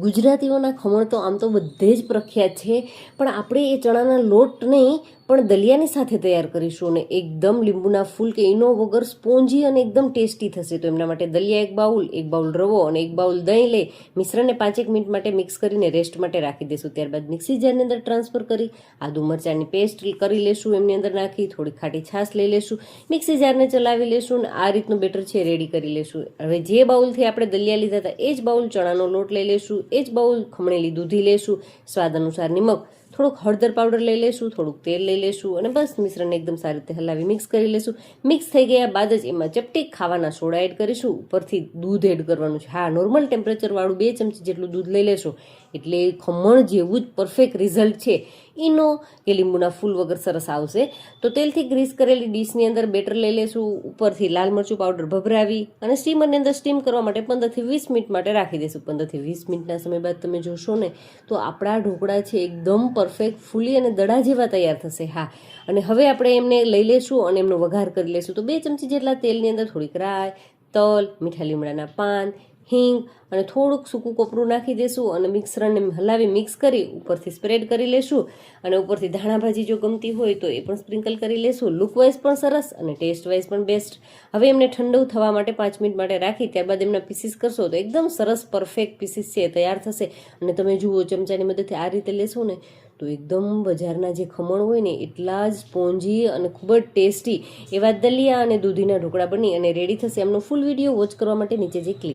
ગુજરાતીઓના ખમણ તો આમ તો બધે જ પ્રખ્યાત છે, પણ આપણે એ ચણાના લોટ નહીં પણ દલિયાની સાથે તૈયાર કરીશું અને એકદમ લીંબુના ફૂલ કે ઈનો વગર સ્પોન્જી અને એકદમ ટેસ્ટી થશે. તો એમના માટે દલિયા એક બાઉલ રવો અને એક બાઉલ દહીં લઈ મિશ્રણને 5 મિનિટ માટે મિક્સ કરીને રેસ્ટ માટે રાખી દઈશું. ત્યારબાદ મિક્સી જારની અંદર ટ્રાન્સફર કરી આદુ મરચાંની પેસ્ટ કરી લેશું, એમની અંદર નાખી થોડી ખાટી છાશ લઈ લેશું, મિક્સી જારને ચલાવી લેશું અને આ રીતનું બેટર છે રેડી કરી લેશું. હવે જે બાઉલથી આપણે દલિયા લીધા હતા એ જ બાઉલ ચણાનો લોટ લઈ લેશું, એ જ બાઉલ ખમણેલી દૂધી લેશું, સ્વાદ અનુસાર નિમક, થોડુંક હળદર પાવડર લઈ લેશું, થોડુંક તેલ લઈ લેશું અને બસ મિશ્રણને એકદમ સારી રીતે હલાવી મિક્સ કરી લેશું. મિક્સ થઈ ગયા બાદ જ એમાં ચપટી ખાવાના સોડા એડ કરીશું, ઉપરથી દૂધ એડ કરવાનું છે. હા, નોર્મલ ટેમ્પરેચરવાળું 2 ચમચી જેટલું દૂધ લઈ લેશું એટલે ખમણ જેવું જ પરફેક્ટ રિઝલ્ટ છે. ઈનો કે લીંબુના ફૂલ વગર સરસ આવશે. તો તેલથી ગ્રીસ કરેલી ડીશની અંદર બેટર લઈ લેશું, ઉપરથી લાલ મરચું પાવડર ભભરાવી અને સ્ટીમરની અંદર સ્ટીમ કરવા માટે 15થી 20 મિનિટ માટે રાખી દઈશું. 15થી 20 મિનિટના સમય બાદ તમે જોશો ને તો આપણા ઢોકળા છે એકદમ પરફેક્ટ ફૂલી અને દડા જેવા તૈયાર થશે. હા, અને હવે આપણે એમને લઈ લેશું અને એમનો વઘાર કરી લેશું. તો 2 ચમચી જેટલા તેલની અંદર થોડીક રાઈ, તલ, મીઠા લીમડાના પાન, હિંગ અને થોડુંક સૂકું કોપરું નાખી દેશું અને મિશ્રણને હલાવી મિક્સ કરી ઉપરથી સ્પ્રેડ કરી લેશું અને ઉપરથી ધાણા ભાજી જો ગમતી હોય તો એ પણ સ્પ્રિંકલ કરી લેશું. લુક વાઇઝ પણ સરસ અને ટેસ્ટ વાઇઝ પણ બેસ્ટ. હવે એમને ઠંડુ થવા માટે 5 મિનિટ માટે રાખી ત્યારબાદ એમના પીસીસ કરશો તો એકદમ સરસ પરફેક્ટ પીસીસ છે તૈયાર થશે. અને તમે જુઓ ચમચાની મદદથી આ રીતે લેશો ને તો એકદમ બજારના જે ખમણ હોય ને એટલા જ સ્પોન્જી અને ખૂબ જ ટેસ્ટી એવા દલિયા અને દૂધીના ઢોકળા બની અને રેડી થશે. એમનો ફૂલ વિડીયો વોચ કરવા માટે નીચે જે ક્લિક